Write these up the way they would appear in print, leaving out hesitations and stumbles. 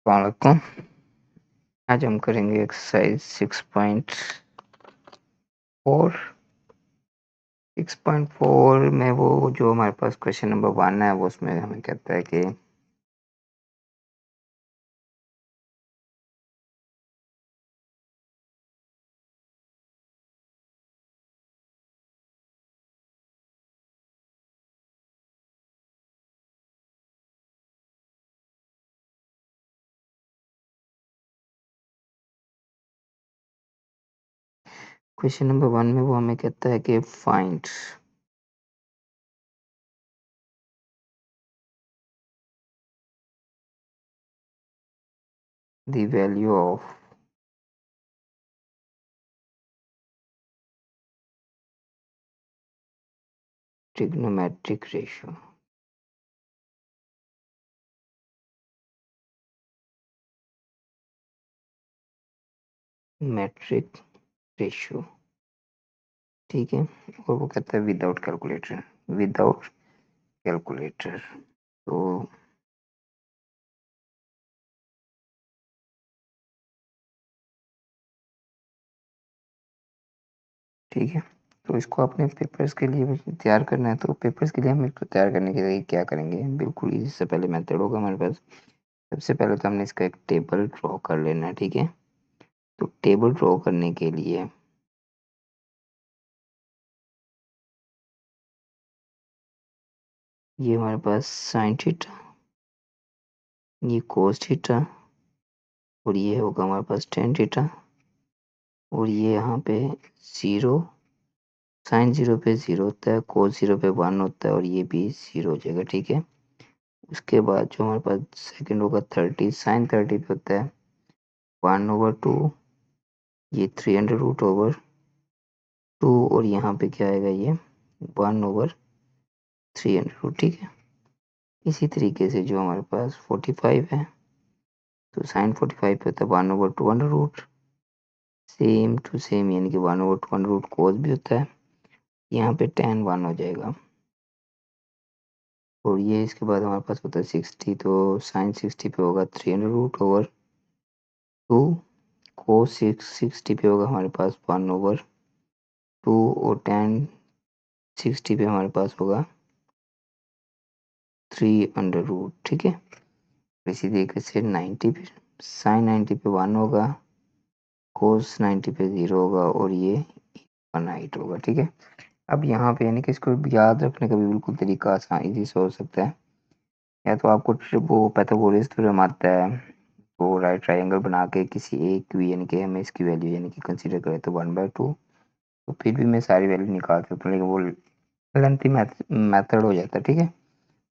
वालेकुम। आज हम करेंगे एक्सरसाइज 6.4। 6.4 में वो जो हमारे पास क्वेश्चन नंबर 1 है वो उसमें हमें कहता है कि क्वेश्चन नंबर 1 में वो हमें कहता है कि find the value of trigonometric ratio. Metric ratio, ठीक है। और वो कहता है विदाउट कैलकुलेटर, विदाउट कैलकुलेटर। तो ठीक है, तो इसको अपने पेपर्स के लिए तैयार करना है। तो पेपर्स के लिए हम इसको तैयार करने के लिए क्या करेंगे, बिल्कुल इजी से पहले मेथड होगा हमारे पास। सबसे पहले तो हमने इसका एक टेबल ड्रॉ कर लेना है, ठीक है। तो टेबल ड्रॉ करने के लिए ये हमारे पास साइन थीटा, ये कोस थीटा, और ये होगा हमारे पास टेन थीटा, और ये यहाँ पे जीरो, साइन जीरो पे जीरो होता है, कोस जीरो पे 1 होता है, और ये भी जीरो हो जाएगा, ठीक है। उसके बाद जो हमारे पास सेकंड होगा 30, साइन 30 पे होता है 1/2, ये 300√2, और यहाँ पे क्या आएगा, ये 1/300, ठीक है। इसी तरीके से जो हमारे पास 45 है, तो साइन 45 पे होता है 1/2√, सेम टू सेम, यानी कि 1/2√, कोस भी होता है, यहाँ पे tan 1 हो जाएगा। और ये इसके बाद हमारे पास होता है 60, तो साइन 60 पे होगा 300√2, कोस 60 पे होगा हमारे पास 1/2, और tan 60 पे हमारे पास होगा 3 अंडर रूट, ठीक है। इसी तरीके से 90 पे साइन 90 पे 1 होगा, कोस 90 पे 0 होगा, और ये 1/8 होगा, ठीक है। अब यहाँ पे यानी कि इसको याद रखने का भी बिल्कुल तरीका आसान इजी से हो सकता है। या तो आपको वो पाइथागोरस थ्योरम आता है, तो राइट ट्रायंगल बना के किसी एक की यानी कि हमें इसकी वैल्यू यानी कि कंसीडर करें तो 1/2, तो फिर भी मैं सारी वैल्यू निकाल सकता हूँ, लेकिन वो लेंथी मेथड हो जाता है, ठीक है।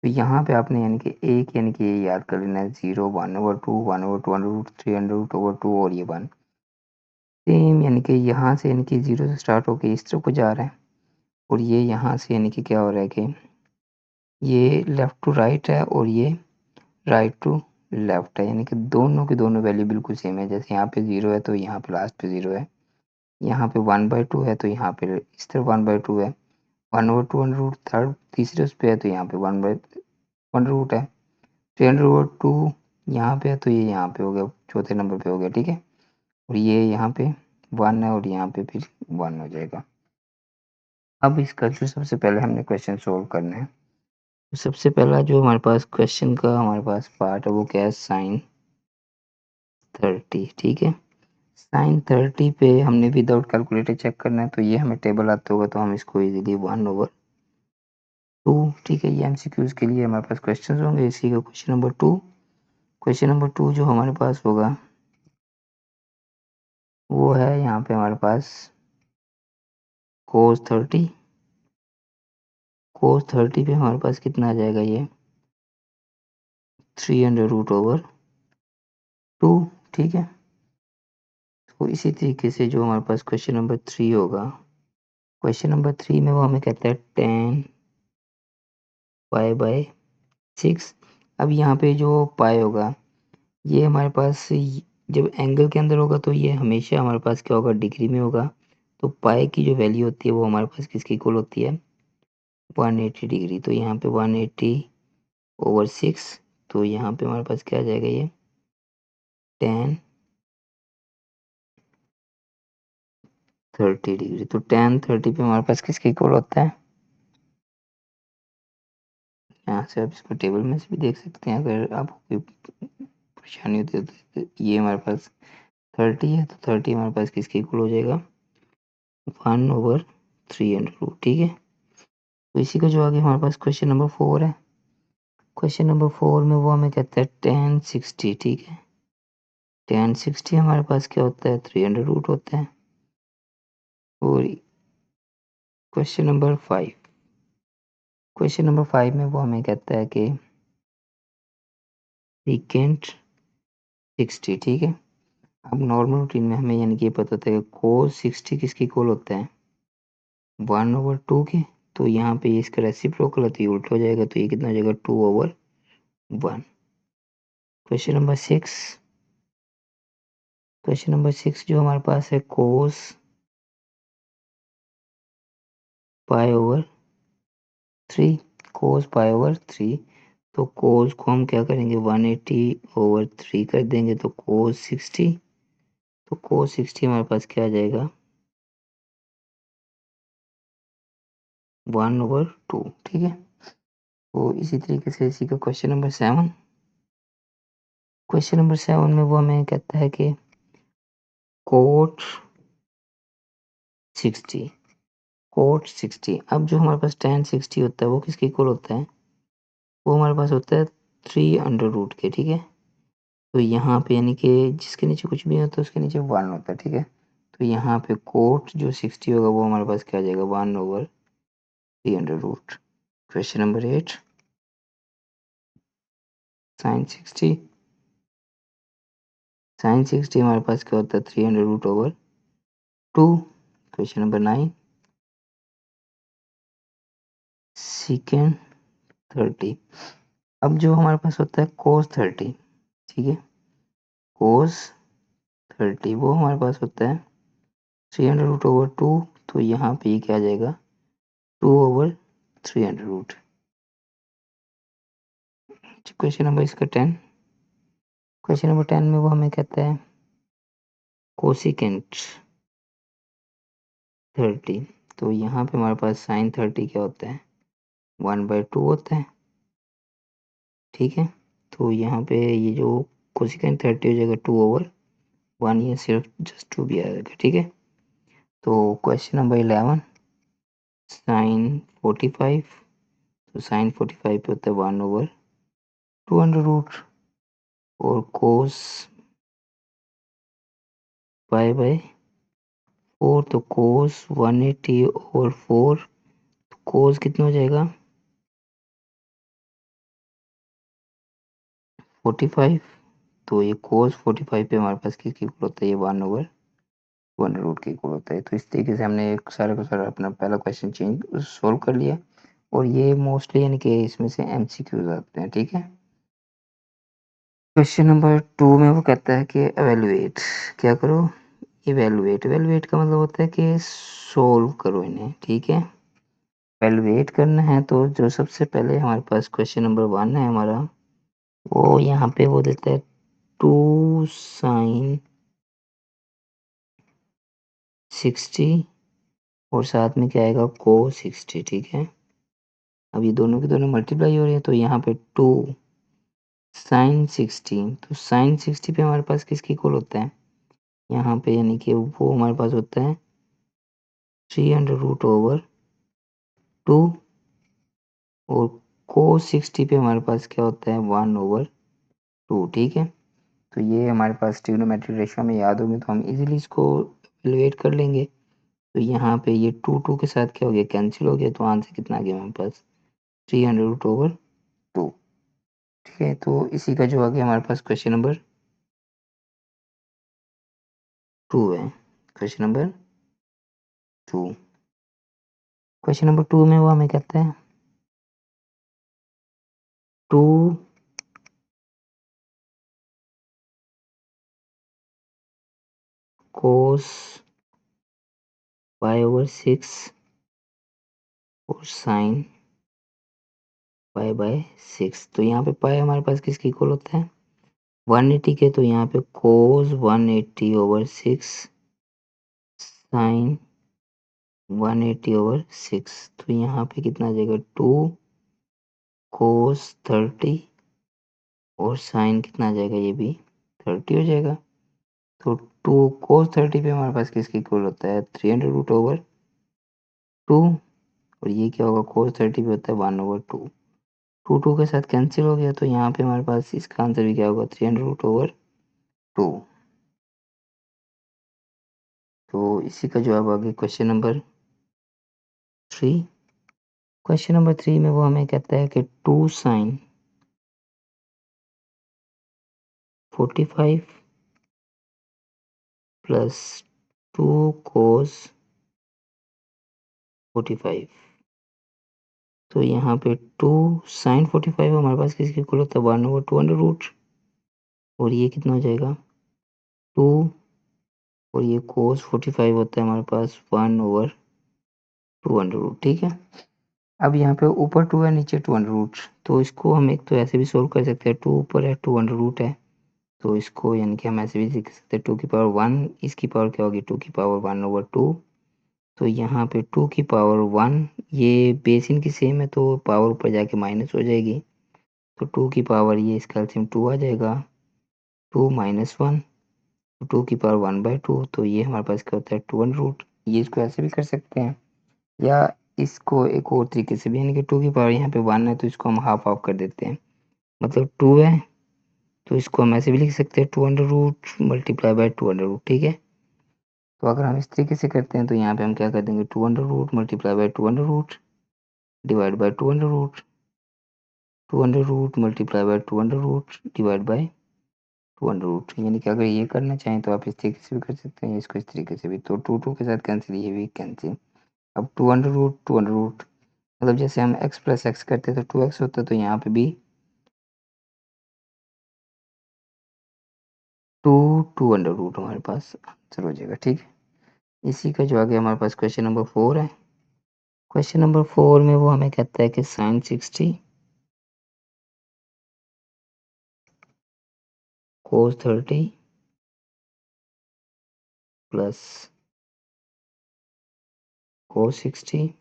तो यहाँ पे आपने यानी कि एक यानी कि ये याद कर लेना है, 0, 1/2, 1/2 300√2 और ये 1 सेम, यानी कि यहाँ से यानी कि 0 से स्टार्ट होके इस तरफ को जा रहा है, और ये यहाँ से यानी कि क्या हो रहा है कि ये लेफ्ट टू राइट है, और ये राइट टू लेफ्ट है, यानी कि दोनों की दोनों वैल्यू बिल्कुल सेम है। जैसे यहाँ पे 0 है तो यहाँ पे लास्ट पे 0 है, यहाँ पे 1/2 है तो यहाँ पे इस तरफ 1/2 है, 1/2 थर्ड तीसरे उस पे है तो यहाँ पे 1/1 है, 300√2 यहाँ पे है तो ये यहाँ पे हो गया, चौथे नंबर पे हो गया, ठीक है। और ये यहाँ पे 1 है, और यहाँ पे फिर 1 हो जाएगा। अब इसका जो सबसे पहले हमने क्वेश्चन सोल्व करना है, तो सबसे पहला जो हमारे पास क्वेश्चन का हमारे पास पार्ट है वो क्या है, साइन 30, ठीक है। साइन 30 पे हमने विदाउट कैलकुलेटर चेक करना है, तो ये हमें टेबल आता होगा तो हम इसको इजीली 1/2, ठीक है। ये एमसीक्यूज के लिए हमारे पास क्वेश्चन होंगे। इसी का क्वेश्चन नंबर 2, क्वेश्चन नंबर 2 जो हमारे पास होगा वो है यहाँ पे हमारे पास कोस 30, कोस 30 पे हमारे पास कितना आ जाएगा, ये 300√2, ठीक है। तो इसी तरीके से जो हमारे पास क्वेश्चन नंबर 3 होगा, क्वेश्चन नंबर 3 में वो हमें कहता है tan π/6। अब यहाँ पे जो पाई होगा ये हमारे पास जब एंगल के अंदर होगा तो ये हमेशा हमारे पास क्या होगा, डिग्री में होगा। तो पाई की जो वैल्यू होती है वो हमारे पास किसके इक्वल होती है, 180 डिग्री। तो यहाँ पे 180/6, तो यहाँ पे हमारे पास क्या आ जाएगा, ये tan 30 डिग्री। तो tan 30 पे हमारे पास किसके इक्वल होता है? यहाँ से आप इसको टेबल में से भी देख सकते हैं, अगर आपको कोई परेशानी होती है तो ये हमारे पास 30 है, तो 30 हमारे पास किसके इक्वल हो जाएगा? 1/3 ठीक है। तो इसी का जो आगे हमारे पास क्वेश्चन नंबर 4 है। क्वेश्चन नंबर 4 में वो हमें कहता है tan 60, ठीक है। tan 60 हमारे पास क्या होता है? 300 होता है। और क्वेश्चन नंबर 5, क्वेश्चन नंबर 5 में वो हमें कहता है कि secant 60, ठीक है। अब नॉर्मल रूटीन में हमें यानी कि ये पता होता है कि cos 60 किसके इक्वल होता है? 1/2 के। तो यहाँ पे इसका रेसिप्रोकल है तो ये उल्टा हो जाएगा, तो ये कितना हो जाएगा? 2/1। क्वेश्चन नंबर 6, क्वेश्चन नंबर 6 जो हमारे पास है cos pi/3, cos pi/3। तो cos को हम क्या करेंगे? 180/3 कर देंगे, तो cos 60, तो cos 60 हमारे पास क्या आ जाएगा? 1/2, ठीक है। तो इसी तरीके से इसी का क्वेश्चन नंबर 7, क्वेश्चन नंबर 7 में वो हमें कहता है कि cot 60, cot 60। अब जो हमारे पास tan 60 होता है वो किसके इक्वल होता है? वो हमारे पास होता है 3 अंडर रूट के, ठीक है। तो यहाँ पे यानी कि जिसके नीचे कुछ भी होता है उसके नीचे 1 होता है, ठीक है। तो यहाँ पे कोट जो 60 होगा वो हमारे पास क्या आ जाएगा? 1/3 क्वेश्चन नंबर 8, साइन 60, साइन 60 हमारे पास क्या होता है? 300√2। Question number 9, सीकेंड 30। अब जो हमारे पास होता है कोस 30, ठीक है। कोस 30 वो हमारे पास होता है 300√2। तो यहाँ पे ये क्या आ जाएगा? 2/300। क्वेश्चन नंबर इसका 10, क्वेश्चन नंबर 10 में वो हमें कहता है कोसिकेंट 30। तो यहाँ पे हमारे पास साइन 30 क्या होता है? 1/2 होता है, ठीक है। तो यहाँ पे ये जो कोसिकेंट 30 हो जाएगा 2/1, ये सिर्फ जस्ट 2 भी आएगा, ठीक है। तो क्वेश्चन नंबर 11, साइन 45। तो साइन 45 पे होता है 1/2 और कोस पाई/4। तो कोस 180/4, कोस कितना हो जाएगा? 45। तो ये कोस 45 पे हमारे पास किसकी इक्वल होता है? ये 1/1 के इक्वल होता है। तो इस तरीके से हमने सारा का सारा अपना पहला क्वेश्चन चेंज सोल्व कर लिया। और ये मोस्टली यानी कि इसमें से एमसीक्यूज आते हैं, ठीक है। क्वेश्चन नंबर 2 में वो कहता है कि एवेलुएट, क्या करो? इवेलुएट, इवेलुएट का मतलब होता है कि सोल्व करो इन्हें, ठीक है। एवेलुएट करना है तो जो सबसे पहले हमारे पास क्वेश्चन नंबर 1 है हमारा, वो यहाँ पे वो देता है 2 साइन 60 और साथ में क्या आएगा? cos 60, ठीक है। अब ये दोनों की दोनों मल्टीप्लाई हो रही है, तो यहाँ पे 2 साइन 60, तो साइन 60 पे हमारे पास किसकी इक्वल होता है? यहाँ पे यानी कि वो हमारे पास होता है 300√2 और cos 60 पे हमारे पास क्या होता है? 1/2, ठीक है। तो ये हमारे पास ट्रिग्नोमेट्रिक रेशियो में याद होगी तो हम इजीली इसको एलिवेट कर लेंगे। तो यहाँ पे ये 2 के साथ क्या हो गया? कैंसिल हो गया, तो आंसर कितना आ गया हमारे पास? 300√2, ठीक है। तो इसी का जो आ गया हमारे पास क्वेश्चन नंबर 2 है। क्वेश्चन नंबर 2, क्वेश्चन नंबर 2 में वो हमें कहता है 2 cos pi/6 और साइन pi/6। तो यहाँ पे पाई हमारे पास किसकी इक्वल होता है? 180 के तो यहाँ पे cos 180/6 sin 180/6, तो यहाँ पे कितना आ जाएगा 2 cos 30 और sin कितना आ जाएगा, ये भी 30 हो जाएगा। तो 2 cos 30 पे हमारे पास किसके इक्वल होता है 300√2 और ये क्या होगा cos 30 पे होता है 1/2। 2 के साथ कैंसिल हो गया, तो यहाँ पे हमारे पास इसका आंसर भी क्या होगा 300√2। तो इसी का जवाब आ गया क्वेश्चन नंबर 3। क्वेश्चन नंबर 3 में वो हमें कहता है कि 2 sin 45 प्लस 2 cos 45, तो यहाँ पे 2 sin 45 हमारे पास किसके इक्वल होता है 1/2 अंडर रूट, और ये कितना हो जाएगा 2 और ये cos 45 होता है हमारे पास 1/2 अंडर रूट। ठीक है, अब यहाँ पे ऊपर 2 है नीचे 2 अंडर रूट, तो इसको हम एक तो ऐसे भी सोल्व कर सकते हैं, 2 ऊपर है 2 अंडर रूट है, तो इसको यानी कि हम ऐसे भी लिख सकते हैं 2 की पावर 1, इसकी पावर क्या होगी 2 की पावर 1/2, तो यहाँ पे 2 की पावर 1, ये बेस इनकी सेम है तो पावर ऊपर जाके माइनस हो जाएगी, तो 2 की पावर ये इसका एलसीएम 2 आ जाएगा, 2 माइनस 1, 2 की पावर 1/2, तो ये हमारे पास क्या होता है 2 अंडर रूट। ये इसको ऐसे भी कर सकते हैं या इसको एक और तरीके से भी, यानी कि 2 की पावर यहाँ पे 1 है तो इसको हम हाफ ऑफ कर देते हैं, मतलब 2 है तो इसको हम ऐसे भी लिख सकते हैं 2 under root multiply by 2 under root. ठीक है, तो अगर हम इस तरीके से करते हैं तो यहाँ पे हम क्या कर देंगे 2 under root multiply by 2 under root divide by 2 under root, 2 under root multiply by 2 under root divide by 2 under root, यानी कि अगर ये करना चाहें तो आप इस तरीके से भी कर सकते हैं, इसको इस तरीके से भी, तो 2 के साथ कैंसिल, ये भी कैंसिल। अब 2 अंडर रूट 2 अंडर रूट, मतलब जैसे हम x प्लस एक्स करते तो 2x होता, तो यहाँ पे भी 2 अंडर रूट हमारे पास आंसर हो जाएगा। ठीक है, इसी का जो आगे हमारे पास क्वेश्चन नंबर 4 है। क्वेश्चन नंबर 4 में वो हमें कहता है कि sin 60 cos 30 प्लस cos 60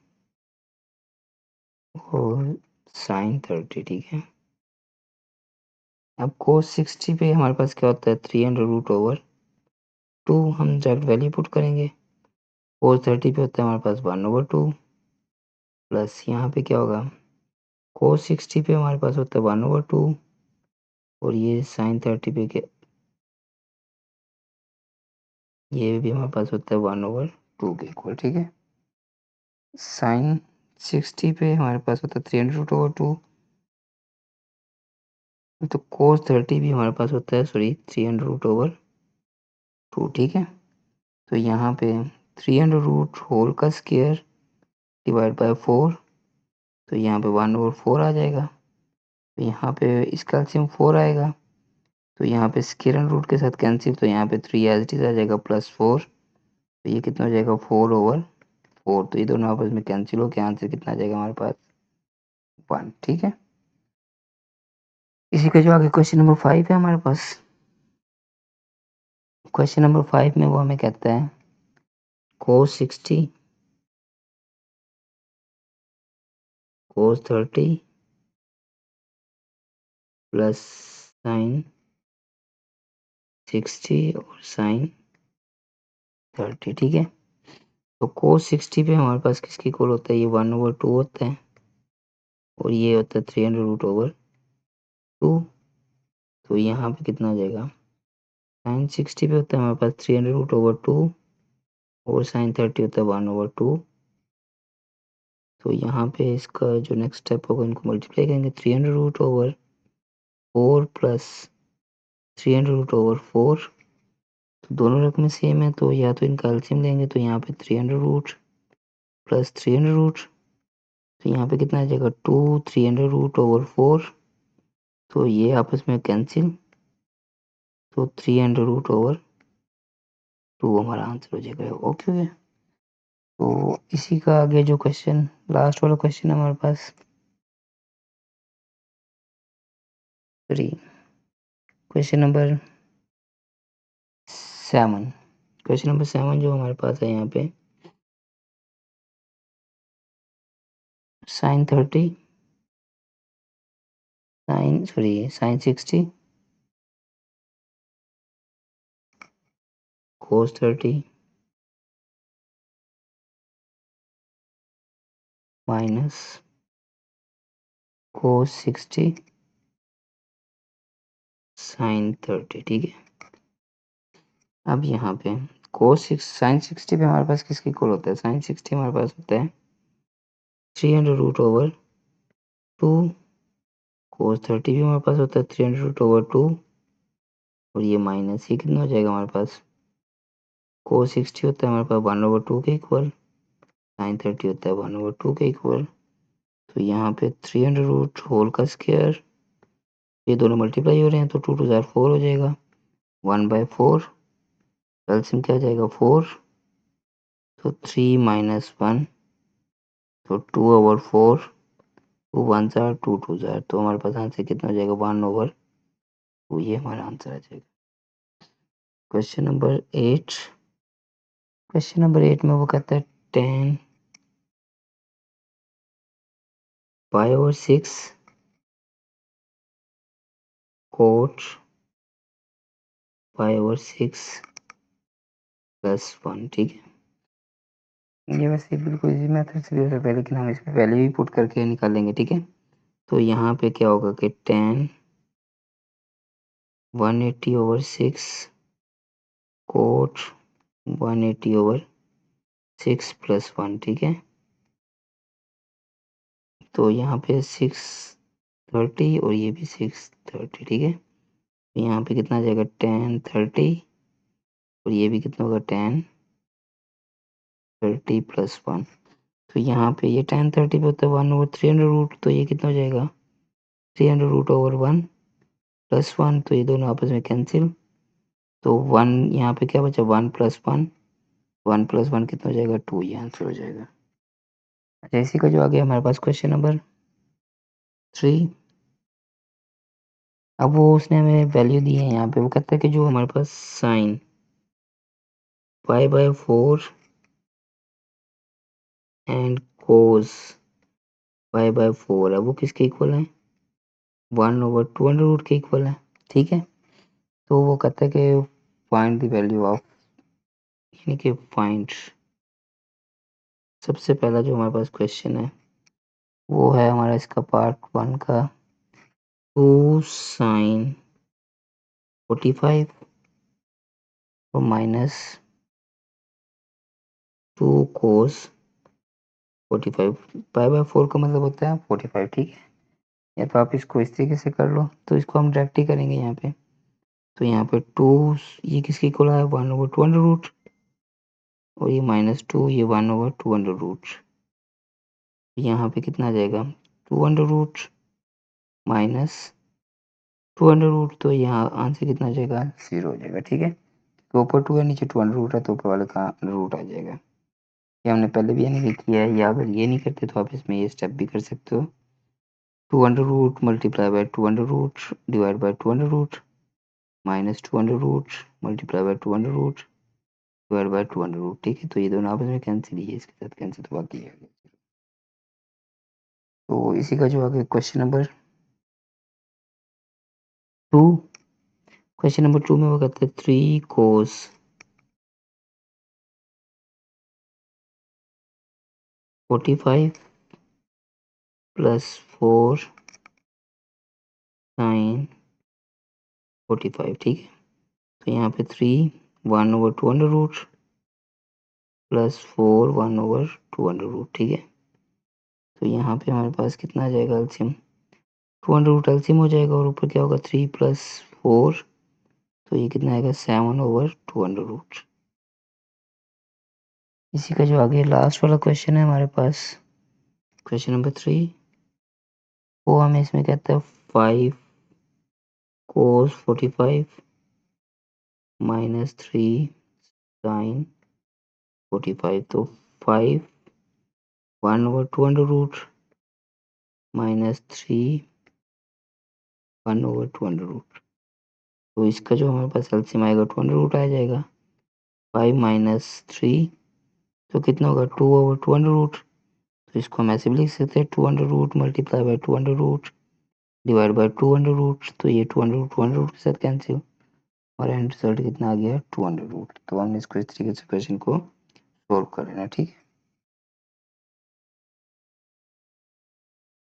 और sin 30। ठीक है, अब cos 60 पे हमारे पास क्या होता है 300√2, हम डायरेक्ट वैल्यू पुट करेंगे, cos 30 पे होता है हमारे पास 1/2 प्लस यहाँ पे क्या होगा cos 60 पे हमारे पास होता है 1/2 और ये sin 30 पे के ये भी हमारे पास होता है 1/2 के इक्वल। ठीक है, sin 60 पे हमारे पास होता है 300√2, तो cos 30 भी हमारे पास होता है 300√2। ठीक है, तो यहाँ पे 300 रूट होल का स्क्वायर डिवाइड बाय 4, तो यहाँ पे 1/4 आ जाएगा, तो यहाँ पे इसका एलसीएम 4 आएगा, तो यहाँ पे स्क्वायर रूट के साथ कैंसिल, तो यहाँ पे 3 एज इट इज आ जाएगा प्लस 4, तो ये कितना हो जाएगा 4/4, तो ये दोनों आपस में कैंसिल हो के आंसर कितना आ जाएगा हमारे पास 1। ठीक है, इसी का जो आगे क्वेश्चन नंबर 5 है हमारे पास। क्वेश्चन नंबर 5 में वो हमें कहता है cos 60 cos 30 प्लस sin 60 और sin 30। ठीक है, तो cos 60 पे हमारे पास किसकी इक्वल होता है, ये 1/2 होता है और ये होता है 300√2, तो यहाँ पे कितना आ जाएगा sin 60 पे होता है हमारे पास 300√2 और sin 30 होता है 1/2, तो यहाँ पे इसका जो नेक्स्ट स्टेप होगा इनको मल्टीप्लाई करेंगे 300√4 प्लस 300√4, तो दोनों रकमें सेम है तो या तो इनका एलसीएम लेंगे, तो यहाँ पे 300 रूट प्लस 300 रूट, तो यहाँ पे कितना आ जाएगा 2 300√4, तो ये आपस में कैंसिल, तो 300√2 हमारा आंसर हो जाएगा। ओके, तो इसी का आगे जो क्वेश्चन लास्ट वाला क्वेश्चन हमारे पास 3, क्वेश्चन नंबर 7, क्वेश्चन नंबर 7 जो हमारे पास है यहाँ पे sin 60 cos 30 minus cos 60 sin 30, ठीक है। अब यहाँ पे sin 60 पे हमारे पास किसकी इक्वल होता है? sin 60 हमारे पास होता है 300√2, cos 30 भी हमारे पास होता है 300√2, और ये माइनस ये कितना हो जाएगा हमारे पास? cos 60 होता है हमारे पास 1/2 के इक्वल, sin 30 होता है 1/2 के इक्वल। तो यहाँ पे 300 होल का स्क्वायर, ये दोनों मल्टीप्लाई हो रहे हैं तो 2 2 4 हो जाएगा, 1/4, एलसीएम क्या आ जाएगा 4, तो 3 माइनस 1, तो 2/4, 2 1 जार 2 2 जार, तो हमारे पास आंसर कितना हो जाएगा 1/2, ये हमारा आंसर आ जाएगा। क्वेश्चन नंबर 8, क्वेश्चन नंबर 8 में वो कहता है 10 pi/6 cot pi/6 प्लस 1, ठीक है। ये वैसे बिल्कुल इजी मेथड से भी हो सकता है, लेकिन हम इसमें वैल्यू ही पुट करके निकालेंगे, ठीक है। तो यहाँ पे क्या होगा कि 10 180/6 cot 180/6 प्लस 1, ठीक है। तो यहाँ पे 630 और ये भी 630, ठीक है। तो यहाँ पे कितना आ जाएगा 1030, और ये भी कितना होगा 1030 प्लस 1। तो यहाँ पे ये 1030 पे होता है 1/300 तो ये कितना हो जाएगा 300√1 प्लस 1, तो ये दोनों आपस में कैंसिल, तो 1 यहाँ पे क्या बचा 1 प्लस 1, 1 प्लस 1 कितना हो जाएगा 2, ये आंसर हो जाएगा। अच्छा, इसी का जो आ गया हमारे पास क्वेश्चन नंबर 3। अब वो उसने हमें वैल्यू दी है यहाँ पे, वो कहता है कि जो हमारे पास साइन π/4 एंड कोस π/4 है वो किसके इक्वल है 1/2 के इक्वल है, ठीक है। तो वो कहता है कि फाइंड द वैल्यू ऑफ, यानी कि फाइंड, सबसे पहला जो हमारे पास क्वेश्चन है वो है हमारा इसका पार्ट 1 का 2 sin 45 और माइनस 2 cos 45, π/4 का मतलब होता है 45, ठीक है। या तो आप इसको इस तरीके से कर लो, तो इसको हम डायरेक्ट ही करेंगे यहाँ पे। तो यहाँ पे 2 ये किसके इक्वल है 1/2, और ये -2 ये 1/2, यहाँ पे कितना आ जाएगा 2 माइनस 2, तो यहाँ आंसर कितना आ जाएगा 0 हो जाएगा, ठीक है। तो ऊपर 2 है नीचे 2 है, तो ऊपर वाले का रूट आ जाएगा। ये हमने पहले भी यानी कि किया है, या अगर ये नहीं करते तो आप इसमें ये स्टेप भी कर सकते हो। 2 multiply by 2 divide by 2 minus 2 multiply by 2 divide by 2, ठीक है। तो ये दोनों आपस में कैंसिल ही है, इसके साथ कैंसिल तो बाकी है। तो इसी का जो आगे क्वेश्चन नंबर 2, क्वेश्चन नंबर 2 में वो कहते हैं 3 cos 45 प्लस 4 sin 45, ठीक है। तो यहाँ पे 3 1/2 प्लस 4 1/2, ठीक है। तो यहाँ पे हमारे पास कितना आ जाएगा एलसीएम 200 एलसीएम हो जाएगा, और ऊपर क्या होगा 3 प्लस 4, तो ये कितना आएगा 7/2। इसी का जो आगे लास्ट वाला क्वेश्चन है हमारे पास क्वेश्चन नंबर 3, वो हमें इसमें कहता है 5 cos 45 माइनस 3 sin 45, तो 5 1/2 माइनस 3 1/2। तो इसका जो हमारे पास एलसीएम आएगा 2 अंडर रूट आ जाएगा। 5 माइनस 3 तो कितना होगा 2 ओवर 2 अंडर रूट। तो इसको हम ऐसे भी लिख सकते हैं 2 under root multiply by 2 under root divide by 2 under root. तो ये 2 अंडर रूट के साथ कैंसिल और एंड रिजल्ट कितना आ गया 2 अंडर रूट। तो हमने इसको इस तरीके से क्वेश्चन को सोल्व कर लेना। ठीक है।